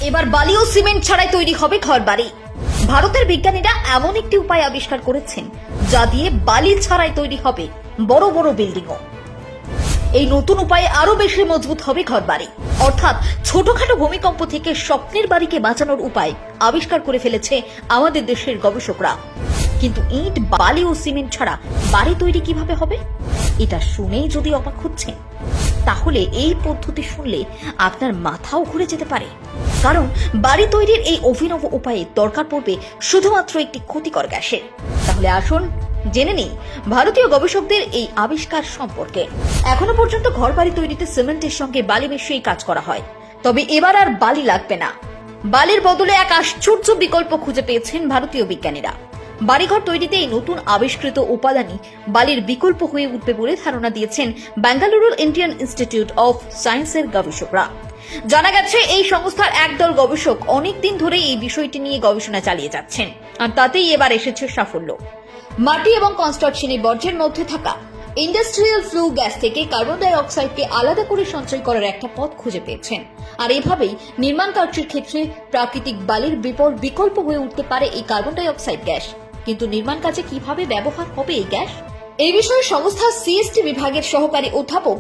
এবার বালি ও সিমেন্ট ছাড়াই তৈরি হবে ঘরবাড়ি। ভারতের বিজ্ঞানীরা এমন একটি উপায় আবিষ্কার করেছেন যা দিয়ে বালি ছাড়াই তৈরি হবে বড় বড় বিল্ডিংও। এই নতুন উপায়ে আরো বেশি মজবুত হবে ঘরবাড়ি, অর্থাৎ ছোটখাটো ভূমিকম্প থেকে স্বপ্নের বাড়িকে বাঁচানোর উপায় আবিষ্কার করে ফেলেছে আমাদের দেশের গবেষকরা। কিন্তু ইট, বালি ও সিমেন্ট ছাড়া বাড়ি তৈরি কিভাবে হবে? এটা শুনেই যদি অবাক হচ্ছেন, তাহলে এই পদ্ধতি শুনলে আপনার মাথাও ঘুরে যেতে পারে। কারণ বাড়ি তৈরির এই অভিনব উপায়ে দরকার পড়বে শুধুমাত্র একটি ক্ষতিকর গ্যাসের। তাহলে আসুন জেনে নেই ভারতীয় গবেষকদের এই আবিষ্কার সম্পর্কে। এখনো পর্যন্ত ঘরবাড়ি তৈরিতে সিমেন্টের সঙ্গে বালি মিশিয়ে কাজ করা হয়, তবে এবার আর বালি লাগবে না। বালির বদলে এক আশ্চর্য বিকল্প খুঁজে পেয়েছেন ভারতীয় বিজ্ঞানীরা। বাড়িঘর তৈরিতে এই নতুন আবিষ্কৃত উপাদানই বালির বিকল্প হয়ে উঠবে বলে ধারণা দিয়েছেন বেঙ্গালুরুর ইন্ডিয়ান ইনস্টিটিউট অফ সায়েন্সের গবেষকরা। জানা গেছে, এই সংস্থার একদল গবেষক অনেকদিন ধরে এই বিষয়টি নিয়ে গবেষণা চালিয়ে যাচ্ছেন, আর তাতেই এবার এসেছে সাফল্য। মাটি এবং কনস্ট্রাকশনের বর্জ্যের মধ্যে থাকা ইন্ডাস্ট্রিয়াল ফ্লু গ্যাস থেকে কার্বন ডাই অক্সাইডকে আলাদা করে সঞ্চয় করার একটা পথ খুঁজে পেয়েছেন। আর এভাবেই নির্মাণ কার্যের ক্ষেত্রে প্রাকৃতিক বালির বিকল্প হয়ে উঠতে পারে এই কার্বন ডাই অক্সাইড গ্যাস। কিন্তু নির্মাণ কাজে কিভাবে ব্যবহার হবে এই গ্যাস? এই বিষয়ে সংস্থার সিএসটি বিভাগের সহকারী অধ্যাপক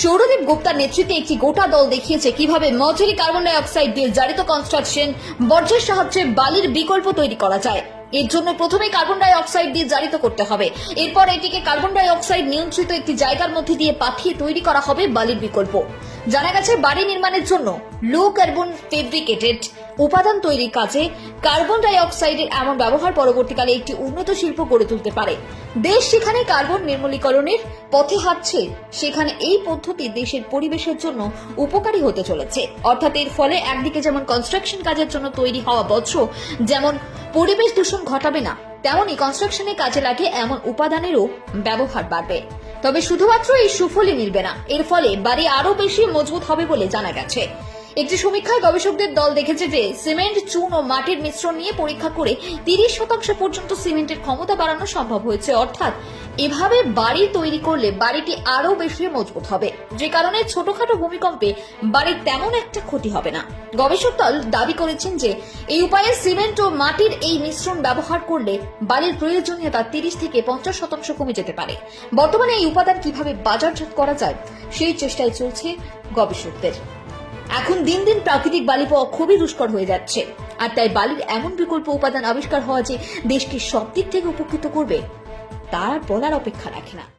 সৌরদীপ গুপ্তার নেতৃত্বে একটি গোটা দল দেখিয়েছে কিভাবে মর্টারি কার্বন ডাই অক্সাইড দিয়ে জারিত কনস্ট্রাকশন বর্জ্যের সাহায্যে বালির বিকল্প তৈরি করা যায়। এর জন্য প্রথমে কার্বন ডাই অক্সাইড দিয়ে জারিত করতে হবে, এরপর এটিকে কার্বন ডাই অক্সাইড নিয়ন্ত্রিত একটি জায়গার মধ্যে দিয়ে পাঠিয়ে তৈরি করা হবে বালির বিকল্প। জানা গেছে, বাড়ি নির্মাণের জন্য লো কার্বন ফেব্রিকেটেড উপাদান তৈরির কাজে কার্বন ডাই অক্সাইডের এমন ব্যবহার পরবর্তীকালে একটি উন্নত শিল্প গড়ে তুলতে পারে। দেশ যেখানে কার্বন নির্মূলীকরণের পথে হাঁটছে, সেখানে এই পদ্ধতি দেশের পরিবেশের জন্য উপকারী হতে চলেছে। অর্থাৎ এর ফলে একদিকে যেমন কনস্ট্রাকশন কাজের জন্য তৈরি হওয়া বর্জ্য যেমন পরিবেশ দূষণ ঘটাবে না, তেমনি কনস্ট্রাকশনে কাজে লাগে এমন উপাদানেরও ব্যবহার বাড়বে। তবে শুধুমাত্র এই সুফলই মিলবে না, এর ফলে বাড়ি আরো বেশি মজবুত হবে বলে জানা গেছে। একটি সমীক্ষায় গবেষকদের দল দেখেছে যে সিমেন্ট, চুন ও মাটির মিশ্রণ নিয়ে পরীক্ষা করে 30% পর্যন্ত সিমেন্টের ক্ষমতা বাড়ানো সম্ভব হয়েছে। অর্থাৎ এভাবে বাড়ি তৈরি করলে বাড়িটি আরো বেশি মজবুত হবে, যে কারণে ছোটখাটো ভূমিকম্পে বাড়ির তেমন একটা ক্ষতি হবে না। গবেষক দল দাবি করেছেন যে এই উপায়ে সিমেন্ট ও মাটির এই মিশ্রণ ব্যবহার করলে বাড়ির প্রয়োজনীয়তা 30 থেকে 50% কমে যেতে পারে। বর্তমানে এই উপাদান কিভাবে বাজারজাত করা যায় সেই চেষ্টায় চলছে গবেষকদের। এখন দিন দিন প্রাকৃতিক বালি পাওয়া খুবই দুষ্কর হয়ে যাচ্ছে, আর তাই বালির এমন বিকল্প উপাদান আবিষ্কার হওয়া যে দেশকে সব দিক থেকে উপকৃত করবে, তার বলার অপেক্ষা রাখে না।